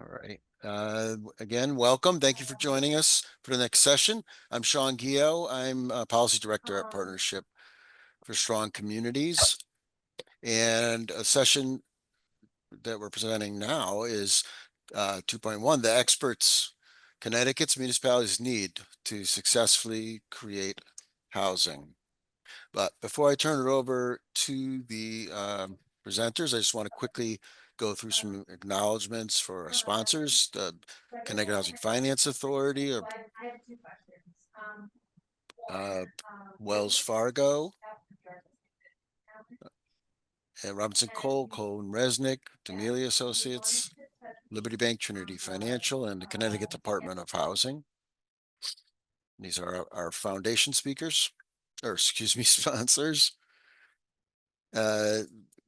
All right. Again, welcome. Thank you for joining us for the next session. I'm Sean Gio. I'm a Policy Director at Partnership for Strong Communities. And a session that we're presenting now is 2.1, the experts Connecticut's municipalities need to successfully create housing. But before I turn it over to the presenters, I just want to quickly go through some acknowledgments for our sponsors, the Connecticut Housing Finance Authority, or uh, Wells Fargo, Robinson Cole and Resnick, D'Amelia Associates, Liberty Bank, Trinity Financial, and the Connecticut Department of Housing. These are our foundation speakers, or excuse me, sponsors.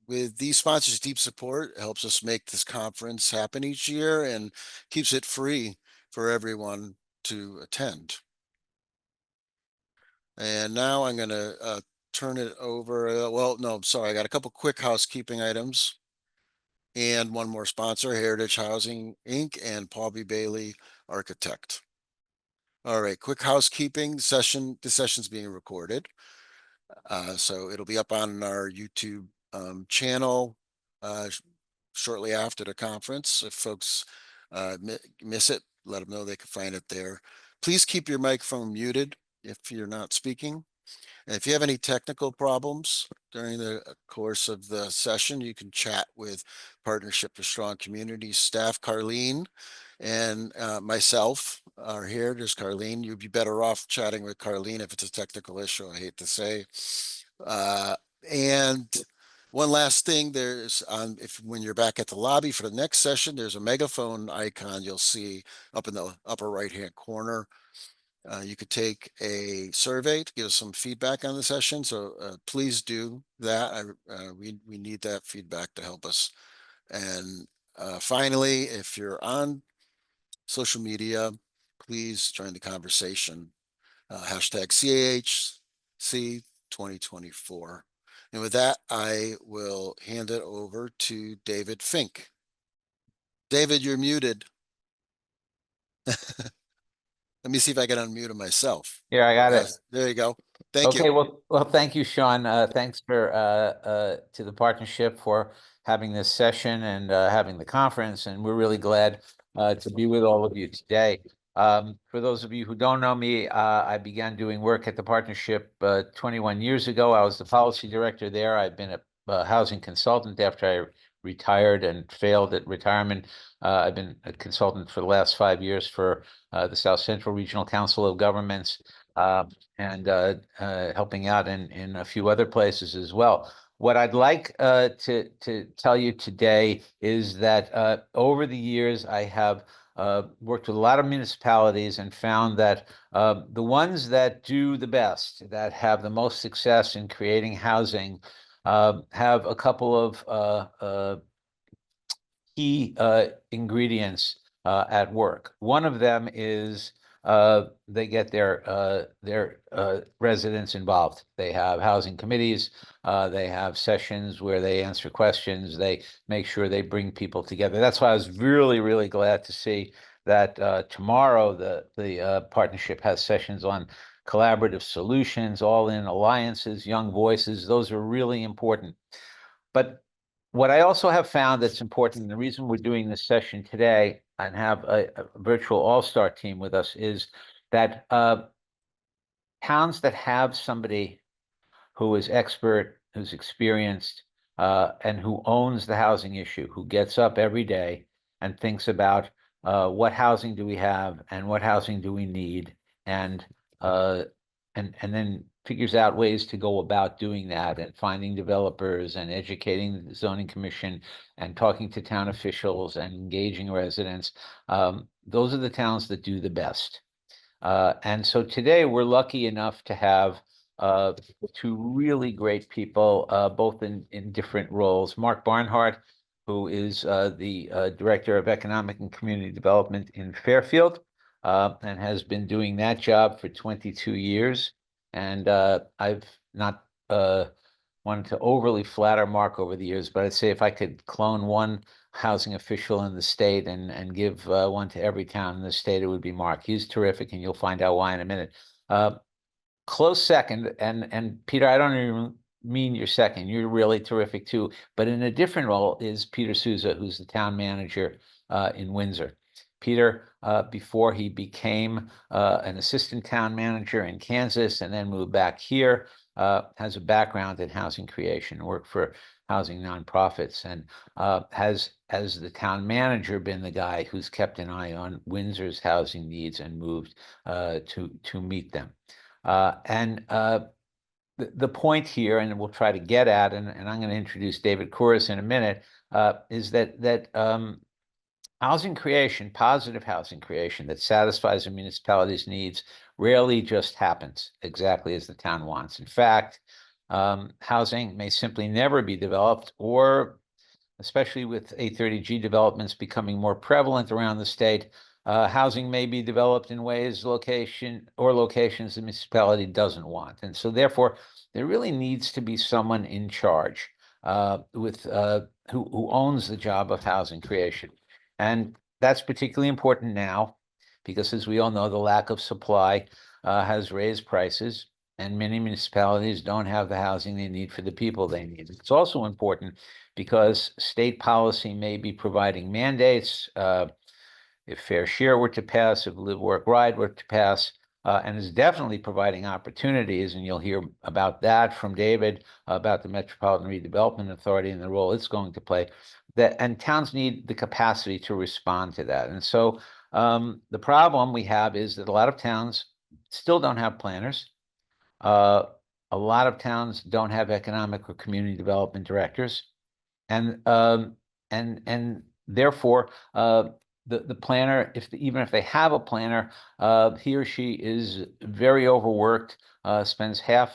With these sponsors' deep support, it helps us make this conference happen each year and keeps it free for everyone to attend. And now I'm going to turn it over. Well, no, I'm sorry. I got a couple quick housekeeping items and one more sponsor, Heritage Housing, Inc. and Paul B. Bailey, Architect. All right, quick housekeeping. This session's being recorded. So it'll be up on our YouTube channel shortly after the conference. If folks miss it, let them know they can find it there. Please keep your microphone muted if you're not speaking. And if you have any technical problems during the course of the session, you can chat with Partnership for Strong Communities staff, Carlene, and myself are here. There's Carlene. You'd be better off chatting with Carlene if it's a technical issue, I hate to say. And one last thing, there's when you're back at the lobby for the next session, there's a megaphone icon you'll see up in the upper right-hand corner. You could take a survey to give us some feedback on the session. So please do that. We need that feedback to help us. And finally, if you're on social media, please join the conversation. Hashtag CAHC 2024. And with that, I will hand it over to David Fink. David, you're muted. Let me see if I can unmute him myself. Here, I got it. There you go. Thank you. Okay, well, thank you, Sean. Thanks for to the partnership for having this session and having the conference, and we're really glad to be with all of you today. For those of you who don't know me, I began doing work at the partnership 21 years ago. I was the policy director there. I've been a housing consultant after I retired and failed at retirement. I've been a consultant for the last 5 years for the South Central Regional Council of Governments, and helping out in a few other places as well. What I'd like to tell you today is that over the years, I have worked with a lot of municipalities and found that the ones that do the best, that have the most success in creating housing, have a couple of key ingredients at work. One of them is they get their residents involved. They have housing committees. They have sessions where they answer questions. They make sure they bring people together. That's why I was really, really glad to see that tomorrow the partnership has sessions on collaborative solutions, all-in alliances, young voices. Those are really important. But what I also have found that's important, and the reason we're doing this session today and have a virtual all-star team with us, is that towns that have somebody who is expert, who's experienced, and who owns the housing issue, who gets up every day and thinks about what housing do we have and what housing do we need, and then figures out ways to go about doing that, and finding developers and educating the zoning commission and talking to town officials and engaging residents. Those are the towns that do the best. And so today we're lucky enough to have two really great people, both in different roles. Mark Barnhart, who is the Director of Economic and Community Development in Fairfield, and has been doing that job for 22 years. And I've not wanted to overly flatter Mark over the years, but I'd say if I could clone one housing official in the state and give one to every town in the state, it would be Mark. He's terrific, and you'll find out why in a minute. Close second, and Peter, I don't even mean you're second. You're really terrific too, but in a different role is Peter Souza, who's the town manager in Windsor. Peter, before he became an assistant town manager in Kansas and then moved back here, has a background in housing creation, worked for housing nonprofits, and has, as the town manager, been the guy who's kept an eye on Windsor's housing needs and moved to meet them. The point here, and we'll try to get at, and I'm going to introduce David Kouros in a minute, is that housing creation, positive housing creation that satisfies a municipality's needs rarely just happens exactly as the town wants. In fact, housing may simply never be developed, or especially with 830G developments becoming more prevalent around the state, housing may be developed in locations the municipality doesn't want. And so therefore, there really needs to be someone in charge who owns the job of housing creation. And that's particularly important now because, as we all know, the lack of supply has raised prices, and many municipalities don't have the housing they need for the people they need. It's also important because state policy may be providing mandates, if fair share were to pass, if live, work, ride were to pass, and is definitely providing opportunities. And you'll hear about that from David, about the Metropolitan Redevelopment Authority and the role it's going to play. And towns need the capacity to respond to that. And so the problem we have is that a lot of towns still don't have planners. A lot of towns don't have economic or community development directors, and therefore the planner, even if they have a planner, he or she is very overworked, spends half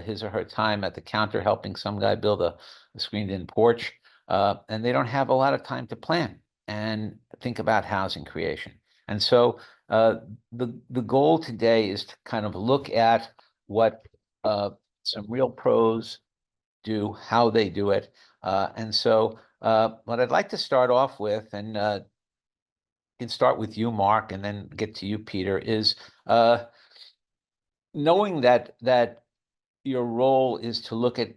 his or her time at the counter helping some guy build a screened-in porch, and they don't have a lot of time to plan and think about housing creation. And so the goal today is to kind of look at what some real pros do, how they do it. And so what I'd like to start off with, and can start with you, Mark, and then get to you, Peter, is knowing that your role is to look at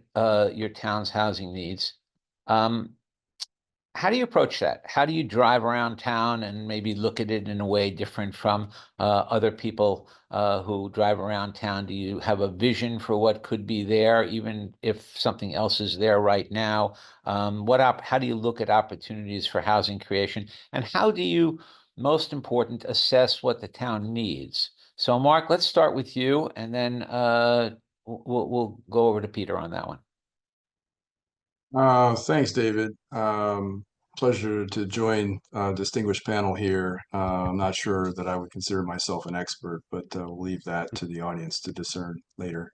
your town's housing needs. How do you approach that? How do you drive around town and maybe look at it in a way different from other people who drive around town? Do you have a vision for what could be there, even if something else is there right now? How do you look at opportunities for housing creation? And how do you, most important, assess what the town needs? So, Mark, let's start with you, and then we'll go over to Peter on that one. Thanks, David. Pleasure to join a distinguished panel here. I'm not sure that I would consider myself an expert, but we'll leave that to the audience to discern later.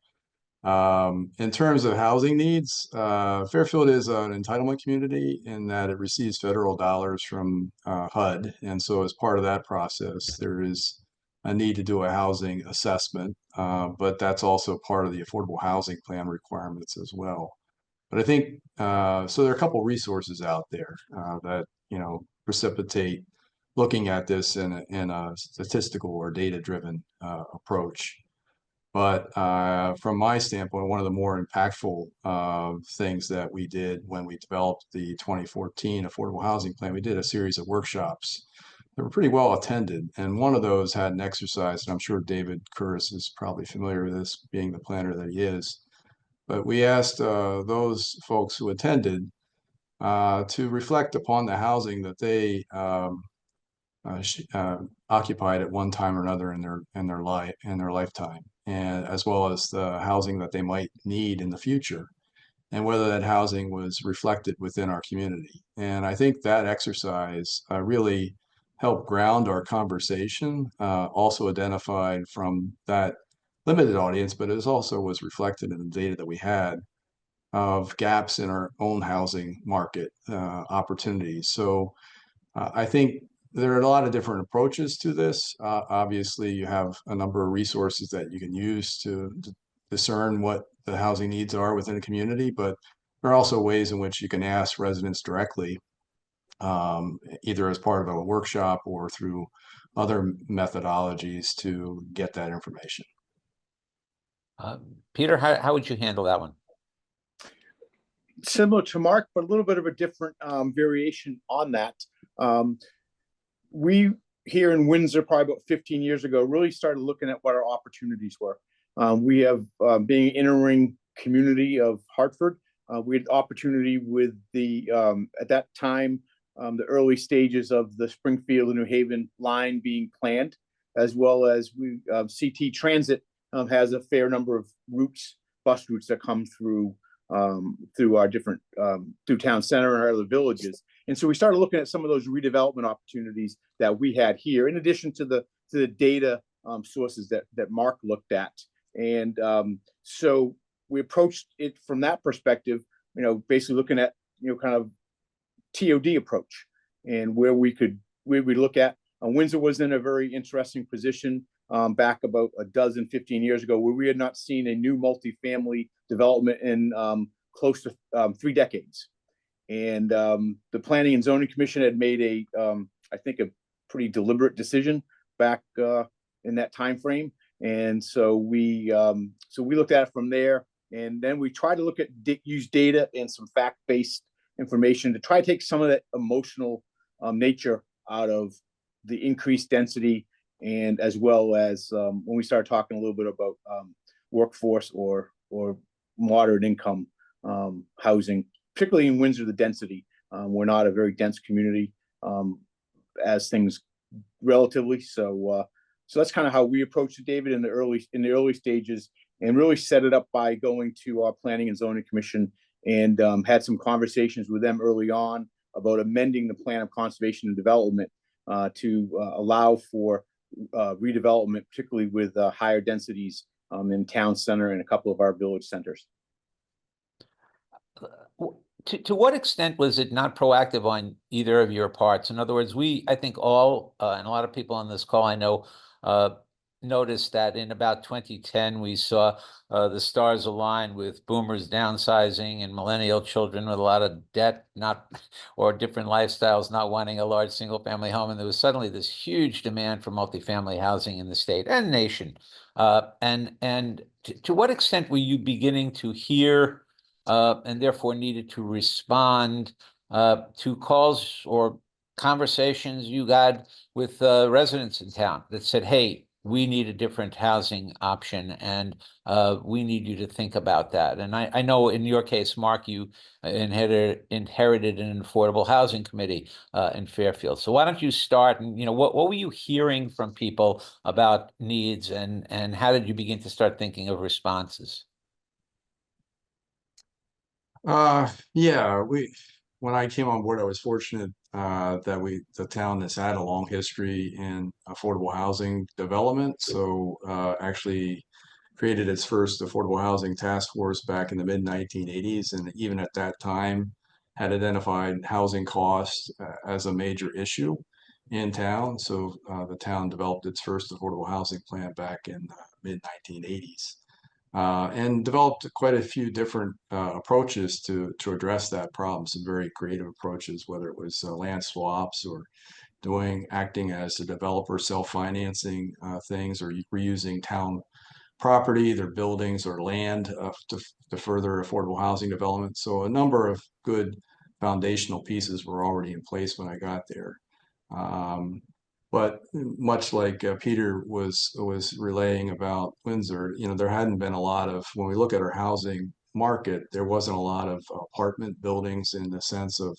In terms of housing needs, Fairfield is an entitlement community in that it receives federal dollars from HUD. And so as part of that process, there is a need to do a housing assessment, but that's also part of the affordable housing plan requirements as well. But I think, so there are a couple of resources out there that, precipitate looking at this in a statistical or data-driven approach. But from my standpoint, one of the more impactful things that we did when we developed the 2014 Affordable Housing Plan, we did a series of workshops that were pretty well attended. And one of those had an exercise, and I'm sure David Kouros is probably familiar with this, being the planner that he is. But we asked those folks who attended to reflect upon the housing that they occupied at one time or another in their lifetime, and as well as the housing that they might need in the future, and whether that housing was reflected within our community. And I think that exercise really helped ground our conversation, also identified from that limited audience, but it also was reflected in the data that we had of gaps in our own housing market opportunities. So I think there are a lot of different approaches to this. Obviously, you have a number of resources that you can use to discern what the housing needs are within a community, but there are also ways in which you can ask residents directly, either as part of a workshop or through other methodologies to get that information. Peter, how would you handle that one? Similar to Mark, but a little bit of a different variation on that. We here in Windsor, probably about 15 years ago, really started looking at what our opportunities were. We have, being an inner-ring community of Hartford, we had opportunity with the, at that time, the early stages of the Springfield and New Haven line being planned, as well as we CT Transit has a fair number of routes, bus routes that come through our different through town center and our other villages. And so we started looking at some of those redevelopment opportunities that we had here, in addition to the data sources that Mark looked at. And so we approached it from that perspective, basically looking at, kind of TOD approach, and where we look at Windsor was in a very interesting position back about 15 years ago, where we had not seen a new multifamily development in close to 3 decades. And the Planning and Zoning Commission had made I think a pretty deliberate decision back in that time frame. And so we looked at it from there, and then we tried to look at use data and some fact-based information to try to take some of that emotional nature out of the increased density, and as well as when we started talking a little bit about workforce or moderate income housing, particularly in Windsor, the density. We're not a very dense community as things relatively. So that's kind of how we approached it, David, in the early stages, and really set it up by going to our Planning and Zoning Commission and had some conversations with them early on about amending the Plan of Conservation and Development to allow for redevelopment, particularly with higher densities in town center and a couple of our village centers. To what extent was it not proactive on either of your parts? In other words, I think all, and a lot of people on this call I know, noticed that in about 2010, we saw the stars align with boomers downsizing and millennial children with a lot of debt, or different lifestyles, not wanting a large single family home. And there was suddenly this huge demand for multifamily housing in the state and nation. And to what extent were you beginning to hear and therefore needed to respond to calls or conversations you got with residents in town that said, hey, we need a different housing option, and we need you to think about that? And I know in your case, Mark, you inherited an affordable housing committee in Fairfield. So why don't you start, and what were you hearing from people about needs, and how did you begin to start thinking of responses? Yeah, when I came on board, I was fortunate that the town has had a long history in affordable housing development. So actually created its first affordable housing task force back in the mid 1980s, and even at that time had identified housing costs as a major issue in town. So the town developed its first affordable housing plan back in the mid 1980s. And developed quite a few different approaches to address that problem. Some very creative approaches, whether it was land swaps or acting as a developer, self-financing things, or reusing town property, their buildings or land to further affordable housing development. So a number of good foundational pieces were already in place when I got there. But much like Peter was relaying about Windsor, there hadn't been a lot of, when we look at our housing market, there wasn't a lot of apartment buildings in the sense of,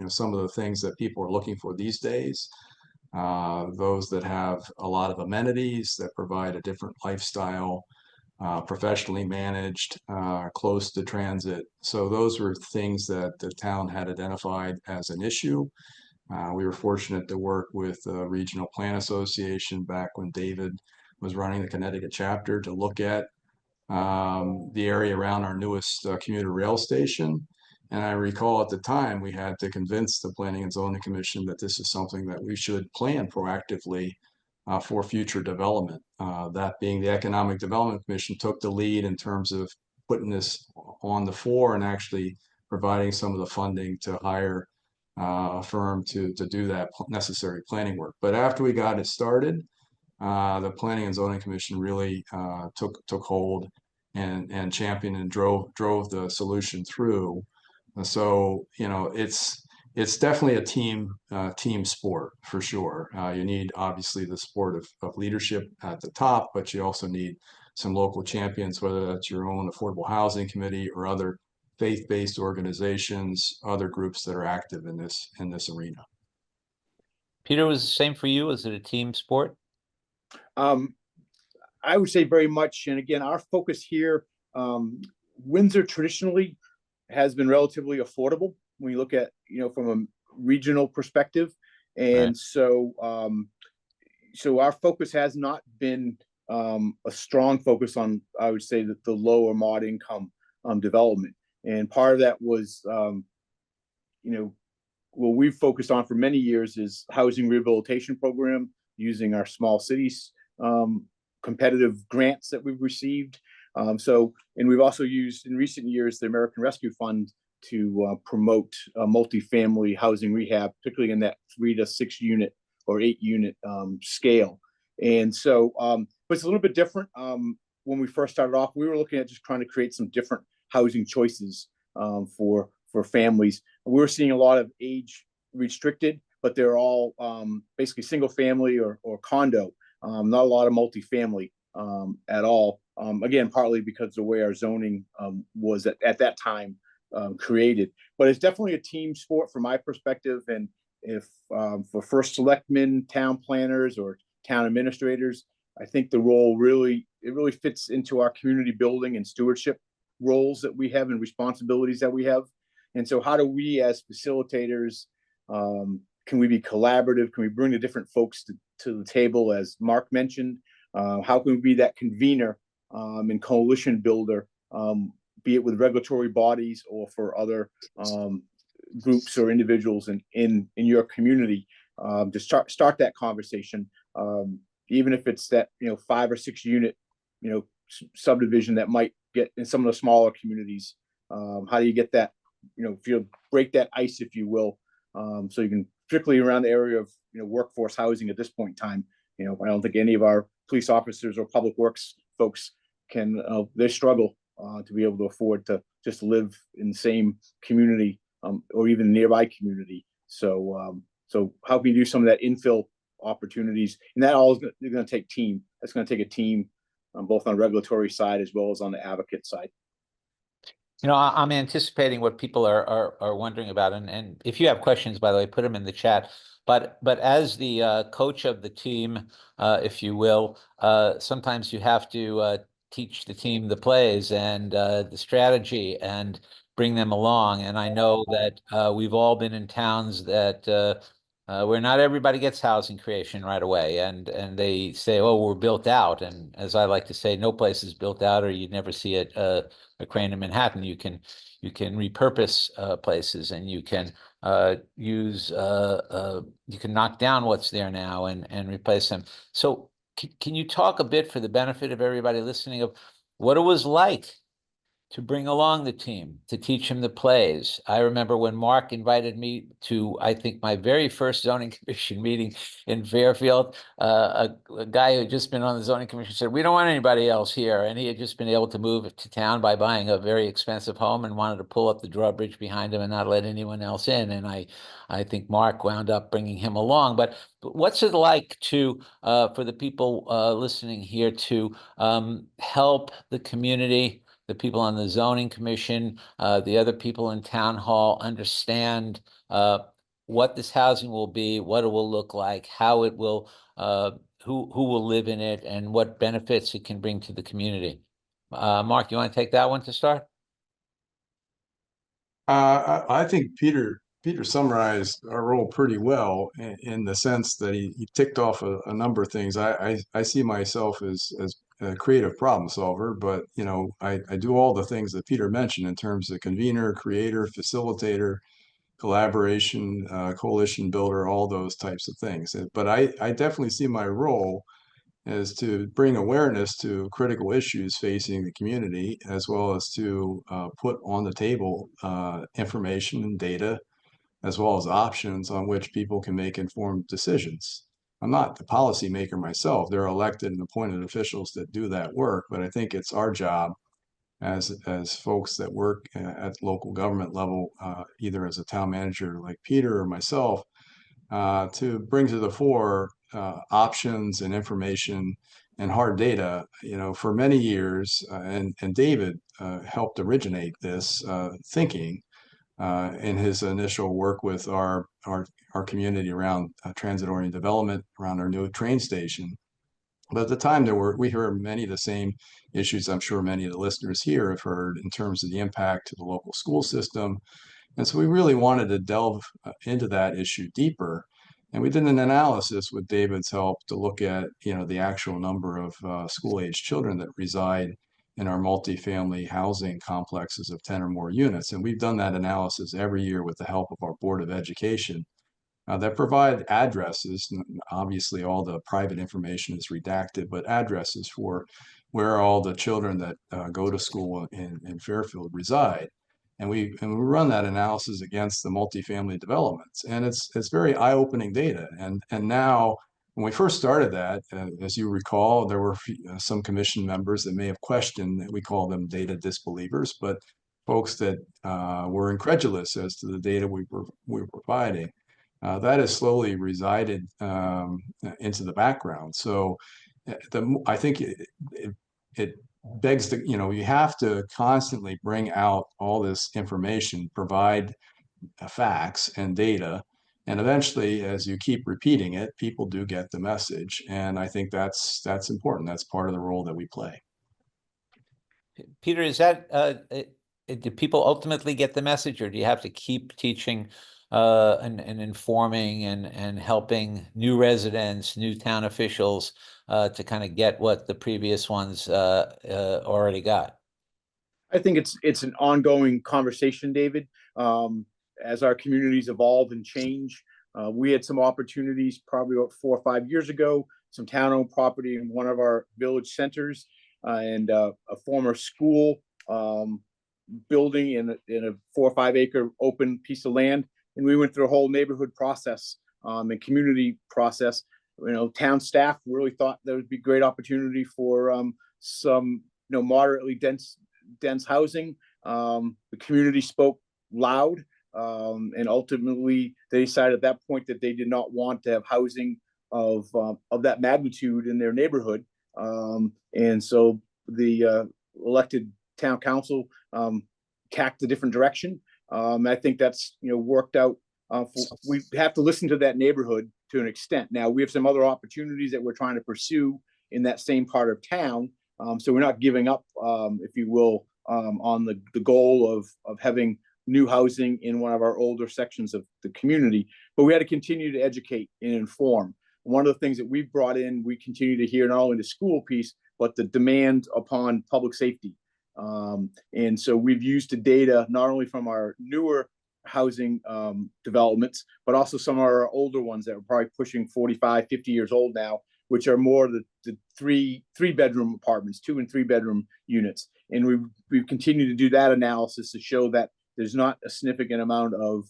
some of the things that people are looking for these days. Those that have a lot of amenities, that provide a different lifestyle, professionally managed, close to transit. So those were things that the town had identified as an issue. We were fortunate to work with the Regional Plan Association back when David was running the Connecticut chapter to look at the area around our newest commuter rail station. And I recall at the time we had to convince the Planning and Zoning Commission that this is something that we should plan proactively for future development. That being the Economic Development Commission took the lead in terms of putting this on the floor and actually providing some of the funding to hire a firm to do that necessary planning work. But after we got it started, the Planning and Zoning Commission really took hold and championed and drove the solution through. So it's definitely a team sport for sure. You need obviously the support of leadership at the top, but you also need some local champions, whether that's your own affordable housing committee or other faith-based organizations, other groups that are active in this arena. Peter, was the same for you? Is it a team sport? I would say very much. And again, our focus here, Windsor traditionally has been relatively affordable when you look at, from a regional perspective. And Right. so our focus has not been a strong focus on, I would say, that the low or mod income development. And part of that was, what we've focused on for many years is housing rehabilitation program using our small cities competitive grants that we've received. And we've also used in recent years the American Rescue Fund to promote multifamily housing rehab, particularly in that 3 to 6 unit or 8 unit scale. And so, but it's a little bit different. When we first started off, we were looking at just trying to create some different housing choices for families. We were seeing a lot of age restricted, but they're all basically single family or condo. Not a lot of multifamily at all. Again, partly because of the way our zoning was at that time created. But it's definitely a team sport from my perspective. And if for first selectmen, town planners, or town administrators, I think the role really fits into our community building and stewardship roles that we have and responsibilities that we have. And so how do we as facilitators, can we be collaborative? Can we bring the different folks to the table, as Mark mentioned? How can we be that convener and coalition builder, be it with regulatory bodies or for other groups or individuals in your community, to start that conversation, even if it's that 5 or 6 unit subdivision that might get in some of the smaller communities. How do you get that, if you break that ice, if you will, so you can, particularly around the area of workforce housing at this point in time. I don't think any of our police officers or public works folks can, they struggle to be able to afford to just live in the same community or even nearby community. So how can you do some of that infill opportunities? And that all is going to take team. That's going to take a team both on the regulatory side as well as on the advocate side. I'm anticipating what people are wondering about, and if you have questions, by the way, put them in the chat. But as the coach of the team, if you will, sometimes you have to teach the team the plays and the strategy and bring them along. And I know that we've all been in towns that where not everybody gets housing creation right away, and they say, "Oh, we're built out." And as I like to say, no place is built out, or you'd never see it. A crane in Manhattan, you can repurpose places, and you can you can knock down what's there now and replace them. So can you talk a bit, for the benefit of everybody listening, of what it was like to bring along the team, to teach him the plays? I remember when Mark invited me to, I think, my very first zoning commission meeting in Fairfield. A guy who had just been on the zoning commission said, "We don't want anybody else here." And he had just been able to move to town by buying a very expensive home and wanted to pull up the drawbridge behind him and not let anyone else in. And I think Mark wound up bringing him along. But what's it like to, for the people listening here, to help the community, the people on the zoning commission, the other people in town hall, understand what this housing will be, what it will look like, how it will, who will live in it, and what benefits it can bring to the community? Mark, you want to take that one to start? I think Peter summarized our role pretty well in the sense that he ticked off a number of things. I see myself as a creative problem solver, but I do all the things that Peter mentioned in terms of convener, creator, facilitator, collaboration, coalition builder, all those types of things. But I definitely see my role is to bring awareness to critical issues facing the community, as well as to put on the table information and data, as well as options on which people can make informed decisions. I'm not the policymaker myself. There are elected and appointed officials that do that work, but I think it's our job as folks that work at local government level, either as a town manager like Peter or myself, to bring to the fore options and information and hard data. You know, for many years, and David helped originate this thinking in his initial work with our community around transit-oriented development, around our new train station. But at the time, we heard many of the same issues I'm sure many of the listeners here have heard in terms of the impact to the local school system. And so we really wanted to delve into that issue deeper. And we did an analysis with David's help to look at, you know, the actual number of school-age children that reside in our multifamily housing complexes of 10 or more units. And we've done that analysis every year with the help of our Board of Education that provide addresses. Obviously, all the private information is redacted, but addresses for where all the children that go to school in Fairfield reside. And we run that analysis against the multifamily developments, and it's very eye-opening data. And now, when we first started that, as you recall, there were some commission members that may have questioned that. We call them data disbelievers, but folks that were incredulous as to the data we were providing. That has slowly resided into the background. So I think it begs the, you know, you have to constantly bring out all this information, provide facts and data, and eventually, as you keep repeating it, people do get the message. And I think that's important. That's part of the role that we play. Peter, is that do people ultimately get the message, or do you have to keep teaching and informing and helping new residents, new town officials to kind of get what the previous ones already got? I think it's an ongoing conversation, David. As our communities evolve and change, we had some opportunities probably about 4 or 5 years ago, some town-owned property in one of our village centers, and a former school building in a 4 or 5 acre open piece of land. And we went through a whole neighborhood process and community process. You know, town staff really thought there would be great opportunity for some, you know, moderately dense housing. The community spoke loud, and ultimately they decided at that point that they did not want to have housing of that magnitude in their neighborhood. And so the elected town council tacked a different direction. I think that's, you know, worked out. We have to listen to that neighborhood to an extent. Now we have some other opportunities that we're trying to pursue in that same part of town. So we're not giving up, if you will, on the goal of having new housing in one of our older sections of the community. But we had to continue to educate and inform. One of the things that we've brought in, we continue to hear not only the school piece, but the demand upon public safety. And so we've used the data not only from our newer housing developments, but also some of our older ones that are probably pushing 45, 50 years old now, which are more the three bedroom apartments, 2 and 3 bedroom units. And we've continued to do that analysis to show that there's not a significant amount of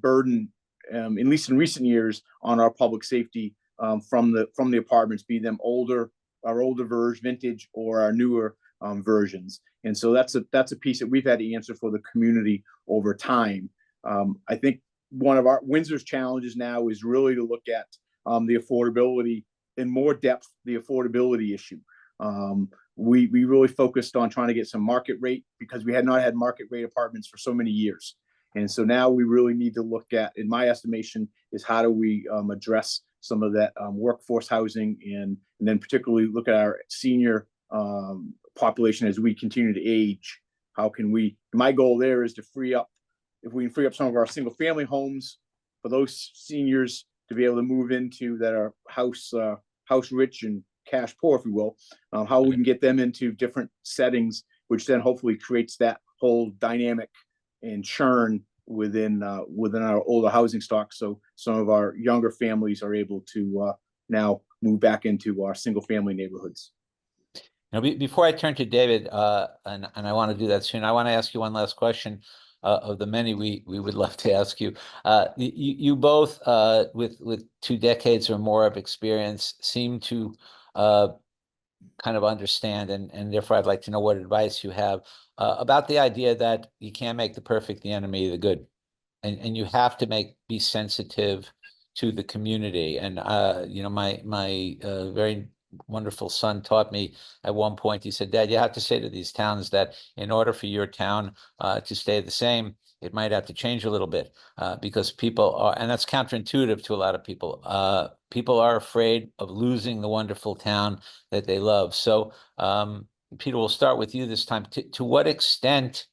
burden, at least in recent years, on our public safety from the apartments, be them our older version, vintage, or our newer versions. And so that's a piece that we've had to answer for the community over time. I think one of our Windsor's challenges now is really to look at the affordability in more depth, the affordability issue. We really focused on trying to get some market rate because we had not had market rate apartments for so many years. And so now we really need to look at, in my estimation, is how do we address some of that workforce housing and then particularly look at our senior population as we continue to age. How can we, my goal there is to if we can free up some of our single family homes for those seniors to be able to move into that are house rich and cash poor, if you will, how we can get them into different settings, which then hopefully creates that whole dynamic and churn within our older housing stock. So some of our younger families are able to now move back into our single family neighborhoods. Now, before I turn to David, and I want to do that soon, I want to ask you one last question of the many we would love to ask you. You both, with 2 decades or more of experience, seem to kind of understand, and therefore I'd like to know what advice you have about the idea that you can't make the perfect the enemy of the good, and you have to be sensitive to the community. And you know, my very wonderful son taught me at one point. He said, "Dad, you have to say to these towns that in order for your town to stay the same, it might have to change a little bit because people are," and that's counterintuitive to a lot of people. People are afraid of losing the wonderful town that they love. So, Peter, we'll start with you this time. To what extent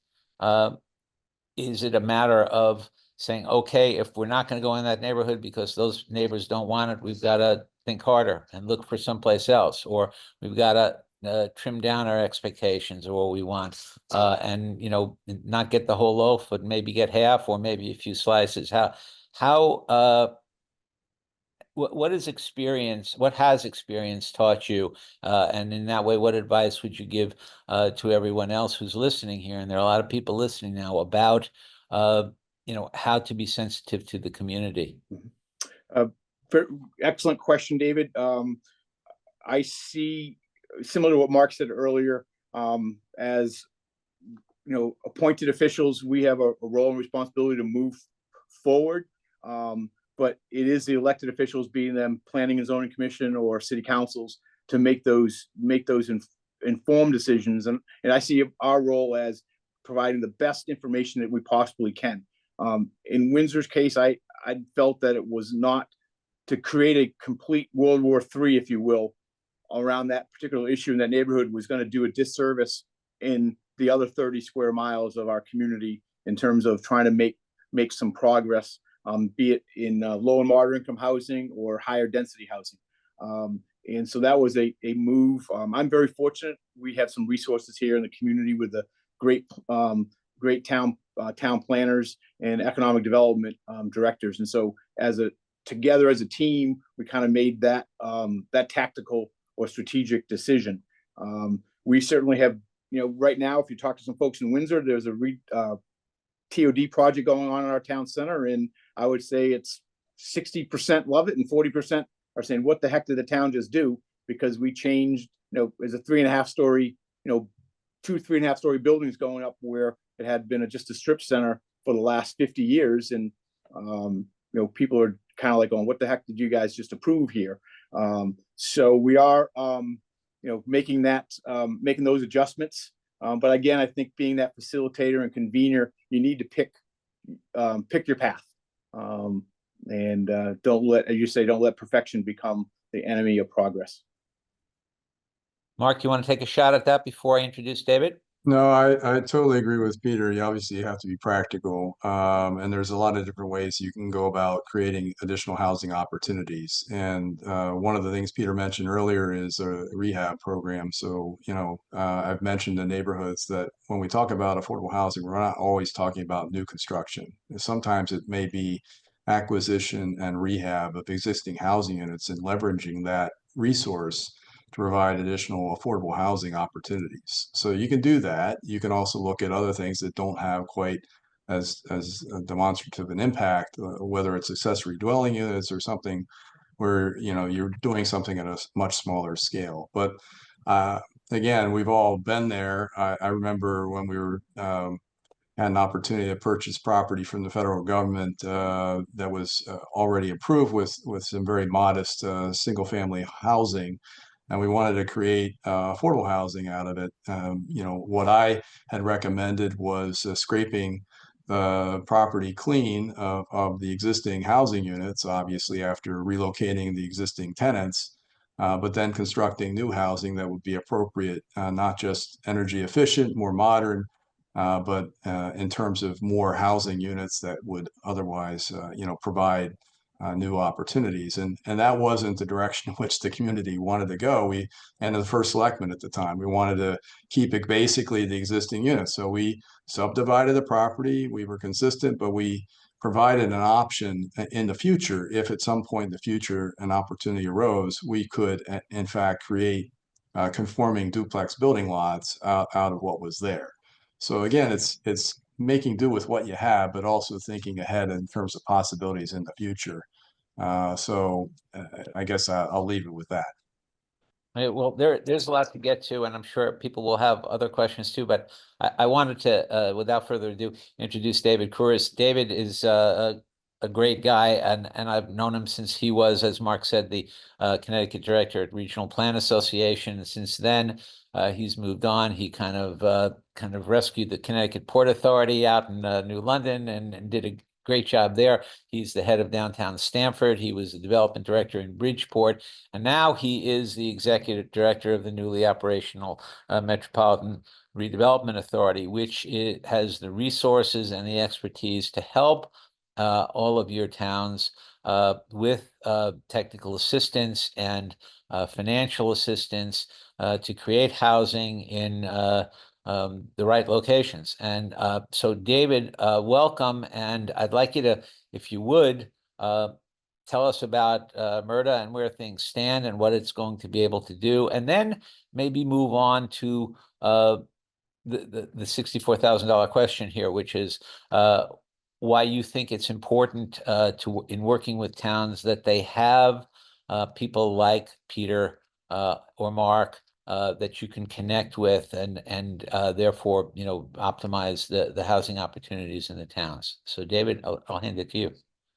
is it a matter of saying, okay, if we're not going to go in that neighborhood because those neighbors don't want it, we've got to think harder and look for someplace else, or we've got to trim down our expectations or what we want, and, you know, not get the whole loaf, but maybe get half or maybe a few slices. What has experience taught you? And in that way, what advice would you give to everyone else who's listening here? And there are a lot of people listening now about, you know, how to be sensitive to the community. Excellent question, David. I see, similar to what Mark said earlier, as you know, appointed officials, we have a role and responsibility to move forward. But it is the elected officials, being them planning and zoning commission or city councils, to make those informed decisions. And I see our role as providing the best information that we possibly can. In Windsor's case, I felt that it was not to create a complete World War III, if you will, around that particular issue in that neighborhood, was going to do a disservice in the other 30 square miles of our community in terms of trying to make some progress, be it in low and moderate income housing or higher density housing. And so that was a move. I'm very fortunate. We have some resources here in the community with the great town planners and economic development directors. And so together as a team, we kind of made that tactical or strategic decision. We certainly have, you know, right now, if you talk to some folks in Windsor, there's a TOD project going on in our town center, and I would say it's 60% love it and 40% are saying, what the heck did the town just do? Because we changed, you know, there's a 3.5 story, you know, 3.5 story buildings going up where it had been just a strip center for the last 50 years. And, you know, people are kind of like going, what the heck did you guys just approve here? So we are, you know, making those adjustments. But again, I think being that facilitator and convener, you need to pick your path, and don't let, as you say, don't let perfection become the enemy of progress. Mark, you want to take a shot at that before I introduce David? No, I totally agree with Peter. You obviously have to be practical, and there's a lot of different ways you can go about creating additional housing opportunities. And one of the things Peter mentioned earlier is a rehab program. So, you know, I've mentioned the neighborhoods that when we talk about affordable housing, we're not always talking about new construction. Sometimes it may be acquisition and rehab of existing housing units and leveraging that resource to provide additional affordable housing opportunities. So you can do that. You can also look at other things that don't have quite as demonstrative an impact, whether it's accessory dwelling units or something where, you know, you're doing something at a much smaller scale. But again, we've all been there. I remember when we were had an opportunity to purchase property from the federal government that was already approved with some very modest single family housing. And we wanted to create affordable housing out of it. You know, what I had recommended was scraping the property clean of the existing housing units, obviously after relocating the existing tenants, but then constructing new housing that would be appropriate, not just energy efficient, more modern, but in terms of more housing units that would otherwise, you know, provide new opportunities. And that wasn't the direction in which the community wanted to go. And the first selectman at the time, we wanted to keep it basically the existing units. So we subdivided the property. We were consistent, but we provided an option in the future, if at some point in the future an opportunity arose, we could in fact create conforming duplex building lots out of what was there. So again, it's making do with what you have, but also thinking ahead in terms of possibilities in the future. I guess I'll leave it with that. Well, there's a lot to get to, and I'm sure people will have other questions too. But I wanted to, without further ado, introduce David Kouris. David is a great guy, and I've known him since he was, as Mark said, the Connecticut director at Regional Plan Association. And since then, he's moved on. He kind of rescued the Connecticut Port Authority out in New London and did a great job there. He's the head of downtown Stamford. He was the development director in Bridgeport. And now he is the executive director of the newly operational Metropolitan Redevelopment Authority, which has the resources and the expertise to help all of your towns with technical assistance and financial assistance to create housing in the right locations. And so, David, welcome. And I'd like you to, if you would, tell us about MRDA and where things stand and what it's going to be able to do, and then maybe move on to the $64,000 question here, which is why you think it's important in working with towns that they have people like Peter or Mark that you can connect with and therefore optimize the housing opportunities in the towns. So David, I'll hand it to you.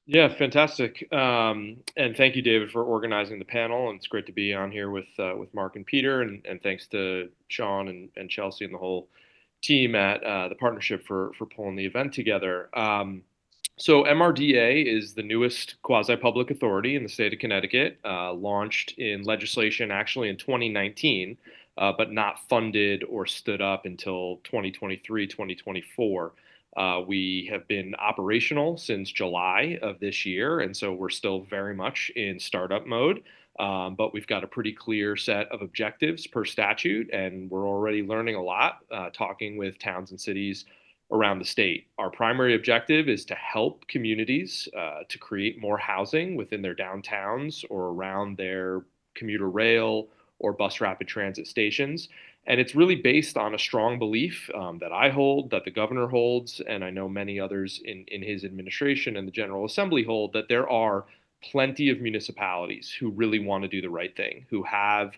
Yeah, fantastic. And thank you, David, for organizing the panel. And it's great to be on here with Mark and Peter. And thanks to Sean and Chelsea and the whole team at the partnership for pulling the event together. So MRDA is the newest quasi-public authority in the state of Connecticut, launched in legislation actually in 2019, but not funded or stood up until 2023, 2024. We have been operational since July of this year, and so we're still very much in startup mode. But we've got a pretty clear set of objectives per statute, and we're already learning a lot, talking with towns and cities around the state. Our primary objective is to help communities to create more housing within their downtowns or around their commuter rail or bus rapid transit stations. And it's really based on a strong belief that I hold, that the governor holds, and I know many others in his administration and the General Assembly hold, that there are plenty of municipalities who really want to do the right thing, who have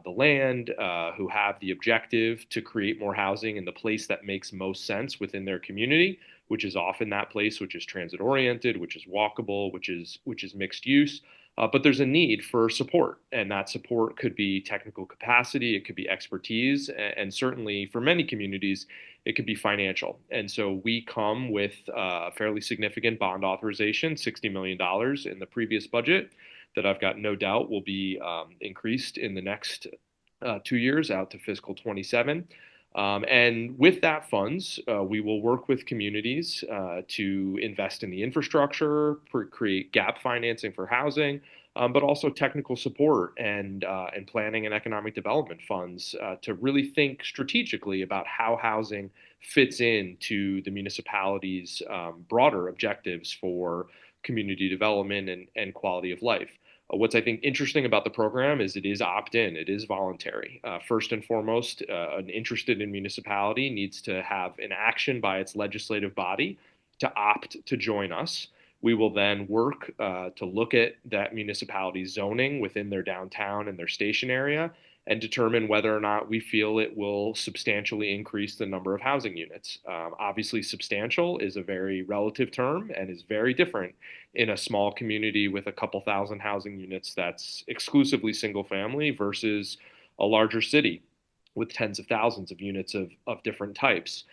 the land, who have the objective to create more housing in the place that makes most sense within their community, which is often that place which is transit oriented, which is walkable, which is mixed use. But there's a need for support, and that support could be technical capacity, it could be expertise, and certainly for many communities, it could be financial. And so we come with a fairly significant bond authorization, $60 million in the previous budget, that I've got no doubt will be increased in the next 2 years out to fiscal 27. And with that funds, we will work with communities to invest in the infrastructure, create gap financing for housing, but also technical support and planning and economic development funds to really think strategically about how housing fits into the municipality's broader objectives for community development and quality of life. What's I think interesting about the program is it is opt-in, it is voluntary. First and foremost, an interested in municipality needs to have an action by its legislative body to opt to join us. We will then work to look at that municipality's zoning within their downtown and their station area and determine whether or not we feel it will substantially increase the number of housing units. Obviously, substantial is a very relative term and is very different in a small community with a couple thousand housing units that's exclusively single family versus a larger city with tens of thousands of units of different types.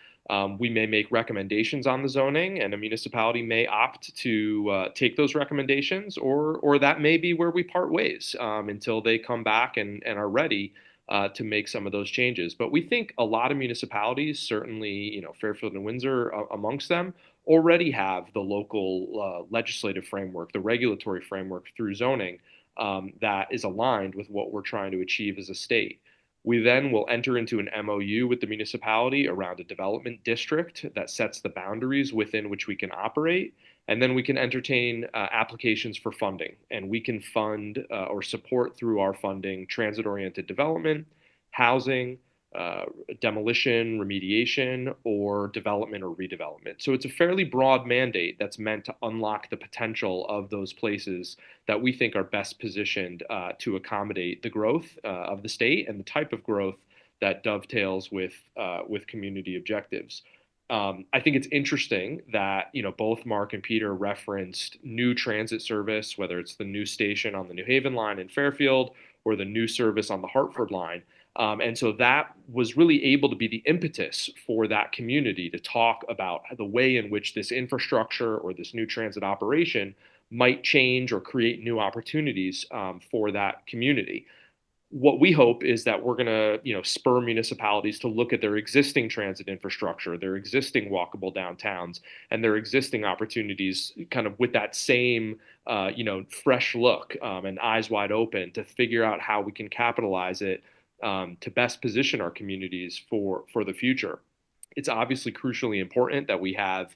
We may make recommendations on the zoning, and a municipality may opt to take those recommendations, or that may be where we part ways until they come back and are ready to make some of those changes. But we think a lot of municipalities, certainly Fairfield and Windsor amongst them, already have the local legislative framework, the regulatory framework through zoning that is aligned with what we're trying to achieve as a state. We then will enter into an MOU with the municipality around a development district that sets the boundaries within which we can operate. And then we can entertain applications for funding, and we can fund or support through our funding transit-oriented development, housing, uh, demolition, remediation, or development or redevelopment. So it's a fairly broad mandate that's meant to unlock the potential of those places that we think are best positioned to accommodate the growth of the state and the type of growth that dovetails with community objectives. I think it's interesting that both Mark and Peter referenced new transit service, whether it's the new station on the New Haven line in Fairfield or the new service on the Hartford line. And so that was really able to be the impetus for that community to talk about the way in which this infrastructure or this new transit operation might change or create new opportunities for that community. What we hope is that we're going to spur municipalities to look at their existing transit infrastructure, their existing walkable downtowns, and their existing opportunities kind of with that same fresh look and eyes wide open to figure out how we can capitalize it to best position our communities for the future. It's obviously crucially important that we have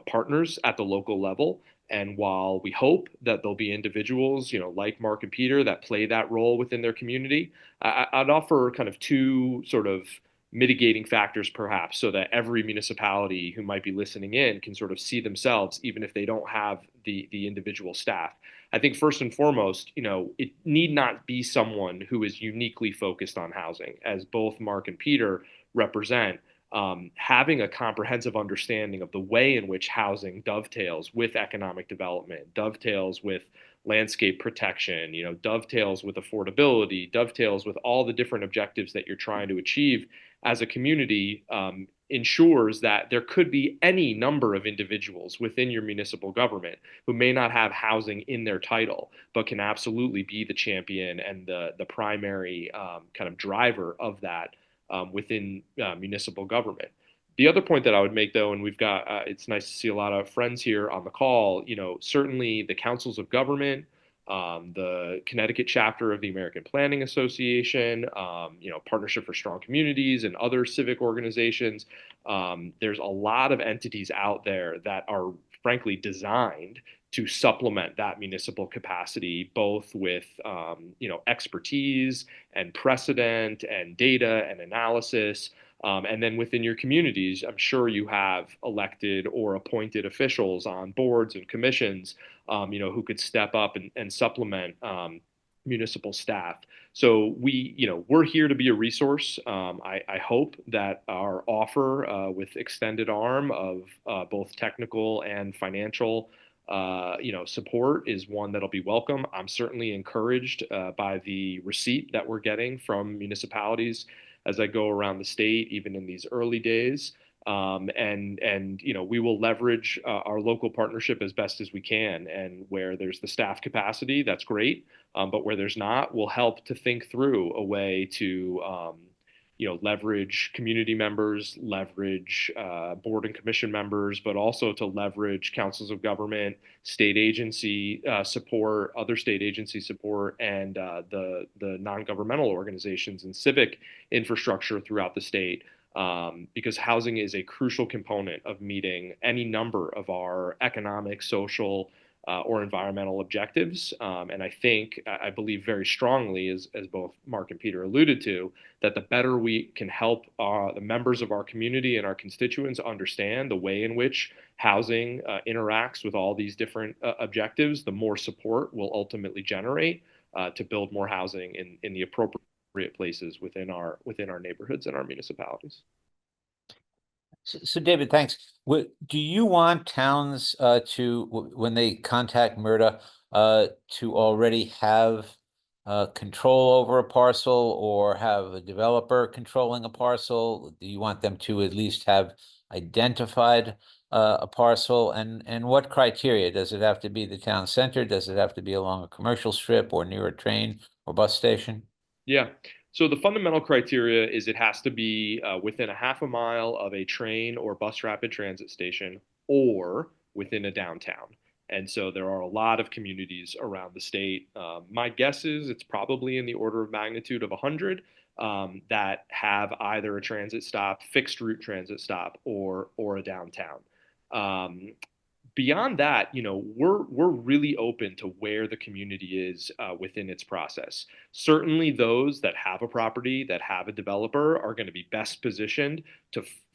partners at the local level. And while we hope that there'll be individuals, like Mark and Peter, that play that role within their community, I'd offer kind of two sort of mitigating factors, perhaps, so that every municipality who might be listening in can sort of see themselves, even if they don't have the individual staff. I think first and foremost, it need not be someone who is uniquely focused on housing, as both Mark and Peter represent. Having a comprehensive understanding of the way in which housing dovetails with economic development, dovetails with landscape protection, dovetails with affordability, dovetails with all the different objectives that you're trying to achieve as a community, ensures that there could be any number of individuals within your municipal government who may not have housing in their title, but can absolutely be the champion and the primary kind of driver of that within municipal government. The other point that I would make, though, and we've got, it's nice to see a lot of friends here on the call, certainly the councils of government, the Connecticut chapter of the American Planning Association, Partnership for Strong Communities, and other civic organizations. There's a lot of entities out there that are frankly designed to supplement that municipal capacity, both with expertise and precedent and data and analysis. And then within your communities, I'm sure you have elected or appointed officials on boards and commissions, who could step up and supplement municipal staff. So we're here to be a resource. I hope that our offer with extended arm of both technical and financial support is one that'll be welcome. I'm certainly encouraged by the receipt that we're getting from municipalities as I go around the state, even in these early days. And we will leverage our local partnership as best as we can. And where there's the staff capacity, that's great. But where there's not, we'll help to think through a way to leverage community members, leverage board and commission members, but also to leverage councils of government, state agency support, other state agency support, and the non-governmental organizations and civic infrastructure throughout the state. Because housing is a crucial component of meeting any number of our economic, social, or environmental objectives. And I believe very strongly, as both Mark and Peter alluded to, that the better we can help the members of our community and our constituents understand the way in which housing interacts with all these different objectives, the more support we'll ultimately generate to build more housing in the appropriate places within our neighborhoods and our municipalities. So David, thanks. Do you want towns when they contact MRTA, to already have control over a parcel or have a developer controlling a parcel? Do you want them to at least have identified a parcel? And what criteria? Does it have to be the town center? Does it have to be along a commercial strip or near a train or bus station? Yeah. So the fundamental criteria is it has to be within a half a mile of a train or bus rapid transit station or within a downtown. And so there are a lot of communities around the state. My guess is it's probably in the order of magnitude of 100. that have either a transit stop, fixed route transit stop, or a downtown. Beyond that, we're really open to where the community is within its process. Certainly, those that have a property, that have a developer, are going to be best positioned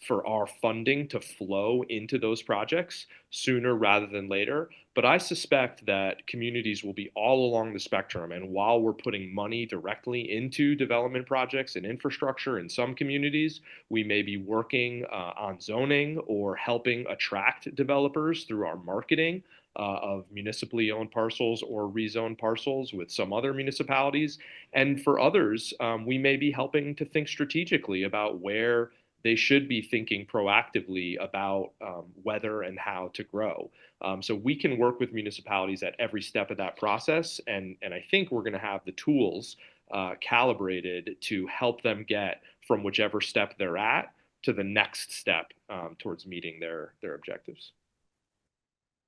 for our funding to flow into those projects sooner rather than later. But I suspect that communities will be all along the spectrum. And while we're putting money directly into development projects and infrastructure in some communities, we may be working on zoning or helping attract developers through our marketing of municipally owned parcels or rezoned parcels with some other municipalities. And for others, we may be helping to think strategically about where they should be thinking proactively about whether and how to grow. So we can work with municipalities at every step of that process, and I think we're going to have the tools calibrated to help them get from whichever step they're at to the next step towards meeting their objectives.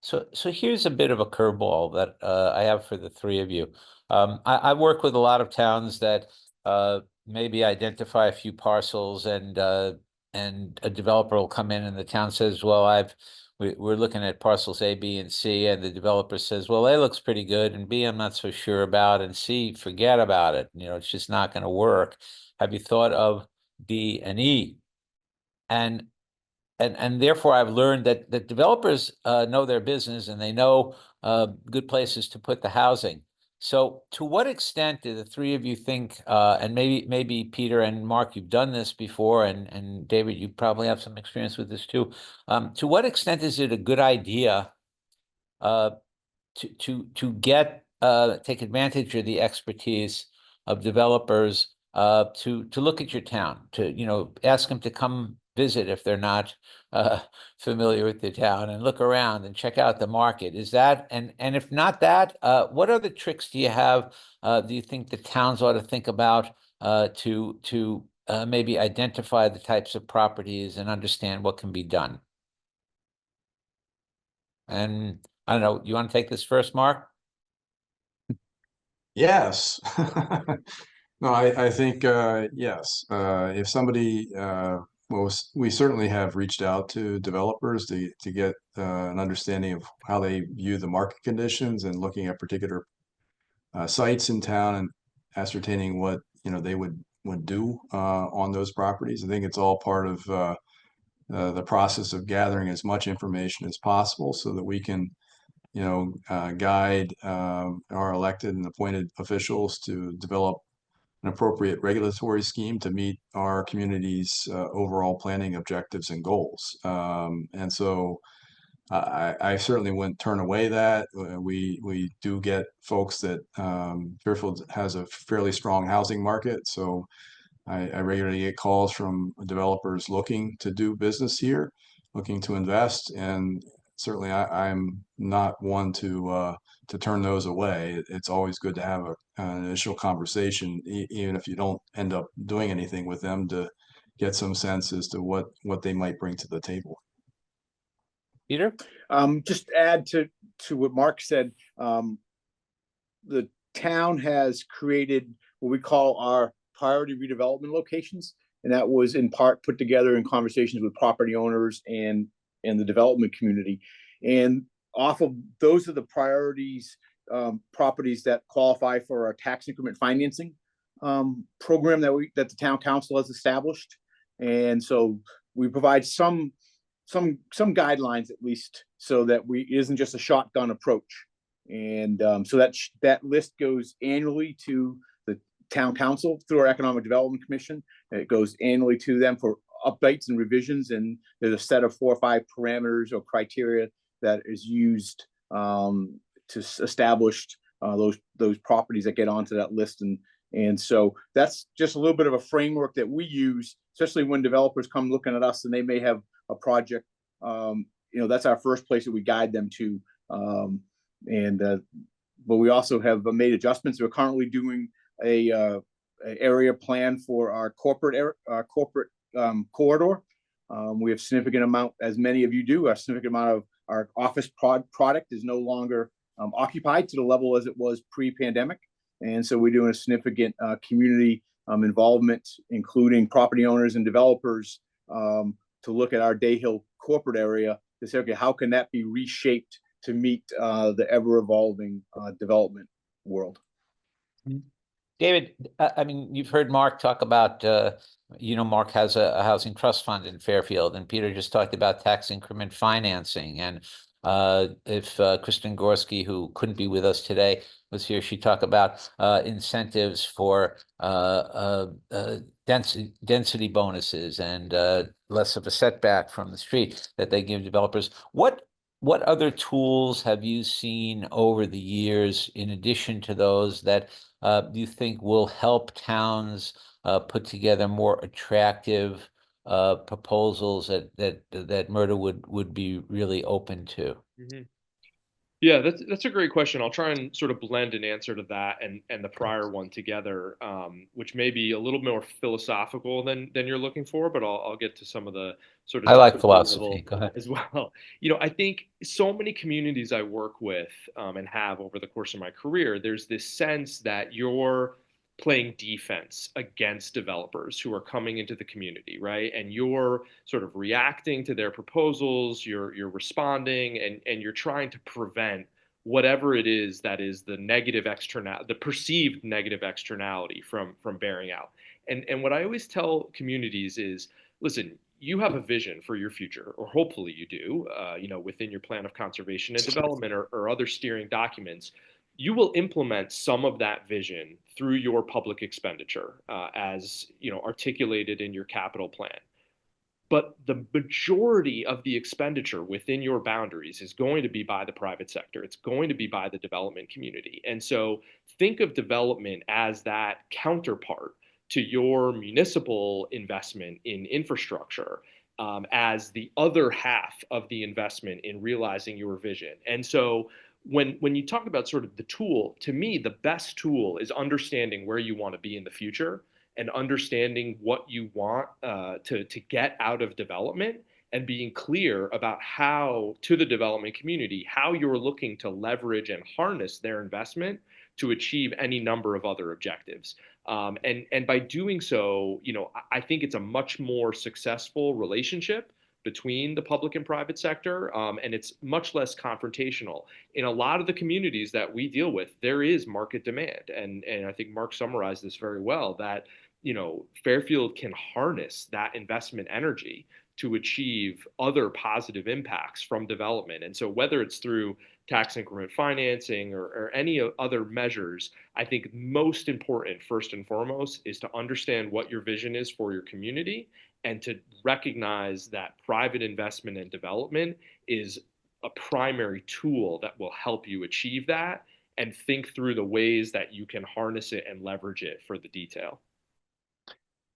So here's a bit of a curveball that I have for the three of you. I work with a lot of towns that maybe identify a few parcels, and a developer will come in and the town says, well, we're looking at parcels A, B, and C, and the developer says, well, A looks pretty good, and B, I'm not so sure about, and C, forget about it. It's just not going to work. Have you thought of D and E? And therefore, I've learned that developers know their business, and they know good places to put the housing. So to what extent do the three of you think, and maybe Peter and Mark, you've done this before, and David, you probably have some experience with this too. To what extent is it a good idea to get take advantage of the expertise of developers to look at your town, to ask them to come visit if they're not familiar with the town, and look around and check out the market? Is that, and if not that, what other tricks do you have? Do you think the towns ought to think about to maybe identify the types of properties and understand what can be done? And I don't know, you want to take this first, Mark? Yes. No, I think yes. If somebody, well, we certainly have reached out to developers to get an understanding of how they view the market conditions, and looking at particular sites in town and ascertaining what they would do on those properties. I think it's all part of the process of gathering as much information as possible so that we can guide our elected and appointed officials to develop an appropriate regulatory scheme to meet our community's overall planning objectives and goals. And so I certainly wouldn't turn away that. We do get folks that Fairfield has a fairly strong housing market, so I regularly get calls from developers looking to do business here, looking to invest, and certainly I'm not one to turn those away. It's always good to have an initial conversation, even if you don't end up doing anything with them, to get some sense as to what they might bring to the table. Peter? Just add to what Mark said. The town has created what we call our priority redevelopment locations, and that was in part put together in conversations with property owners and the development community. And off of those are the priorities, properties that qualify for our tax increment financing program that the town council has established. And so we provide some guidelines, at least, so that it isn't just a shotgun approach. And so that list goes annually to the town council through our Economic Development Commission. And it goes annually to them for updates and revisions. And there's a set of 4 or 5 parameters or criteria that is used to establish those properties that get onto that list. And so that's just a little bit of a framework that we use, especially when developers come looking at us and they may have a project. That's our first place that we guide them to. But we also have made adjustments. We're currently doing a area plan for our corporate corridor. We have significant amount, as many of you do, a significant amount of our office product is no longer occupied to the level as it was pre-pandemic. And so we're doing a significant community involvement, including property owners and developers, to look at our Day Hill corporate area to say, okay, how can that be reshaped to meet the ever-evolving development world? David, I mean, you've heard Mark talk about, Mark has a housing trust fund in Fairfield, and Peter just talked about tax increment financing. And if Kristen Gorski, who couldn't be with us today, was here, she'd talk about incentives for density bonuses and less of a setback from the street that they give developers. What other tools have you seen over the years, in addition to those, that do you think will help towns put together more attractive proposals that MRTA would be really open to? Mhm. Yeah, that's a great question. I'll try and sort of blend an answer to that and the prior one together, which may be a little more philosophical than you're looking for, but I'll get to some of the sort of I like technical philosophy. level Go ahead. as well. I think so many communities I work with and have over the course of my career, there's this sense that you're playing defense against developers who are coming into the community, right? And you're sort of reacting to their proposals, you're responding, and you're trying to prevent whatever it is that is the perceived negative externality from bearing out. And what I always tell communities is, listen, you have a vision for your future, or hopefully you do, within your plan of conservation and development or other steering documents. You will implement some of that vision through your public expenditure, as articulated in your capital plan. But the majority of the expenditure within your boundaries is going to be by the private sector. It's going to be by the development community. And so think of development as that counterpart to your municipal investment in infrastructure, as the other half of the investment in realizing your vision. And so when you talk about sort of the tool, to me, the best tool is understanding where you want to be in the future and understanding what you want to get out of development, and being clear about how, to the development community, how you're looking to leverage and harness their investment to achieve any number of other objectives. And by doing so, I think it's a much more successful relationship between the public and private sector, and it's much less confrontational. In a lot of the communities that we deal with, there is market demand, and I think Mark summarized this very well, that Fairfield can harness that investment energy to achieve other positive impacts from development. And so whether it's through tax increment financing or any other measures, I think most important, first and foremost, is to understand what your vision is for your community, and to recognize that private investment and development is a primary tool that will help you achieve that, and think through the ways that you can harness it and leverage it for the detail.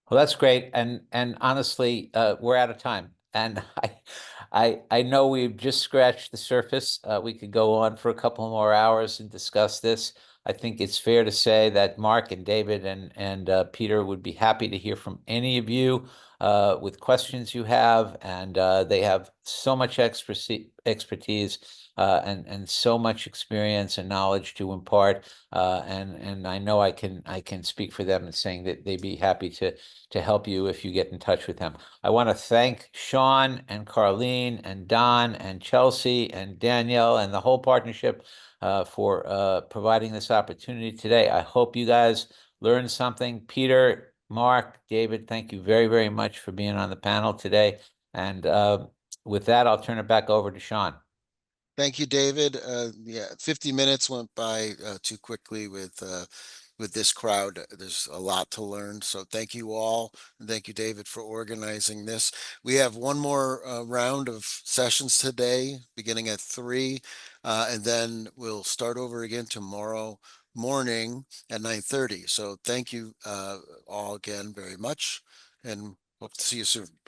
Well, that's great. And honestly, we're out of time. And I know we've just scratched the surface. We could go on for a couple more hours and discuss this. I think it's fair to say that Mark and David and Peter would be happy to hear from any of you with questions you have. And they have so much expertise and so much experience and knowledge to impart. And I know I can speak for them in saying that they'd be happy to help you if you get in touch with them. I want to thank Sean and Carlene and Don and Chelsea and Danielle and the whole partnership for providing this opportunity today. I hope you guys learned something. Peter, Mark, David, thank you very, very much for being on the panel today. And with that, I'll turn it back over to Sean. Thank you, David. Yeah, 50 minutes went by too quickly with this crowd. There's a lot to learn. So thank you all. And thank you, David, for organizing this. We have one more round of sessions today, beginning at 3, and then we'll start over again tomorrow morning at 9:30. So thank you all again very much, and hope to see you soon.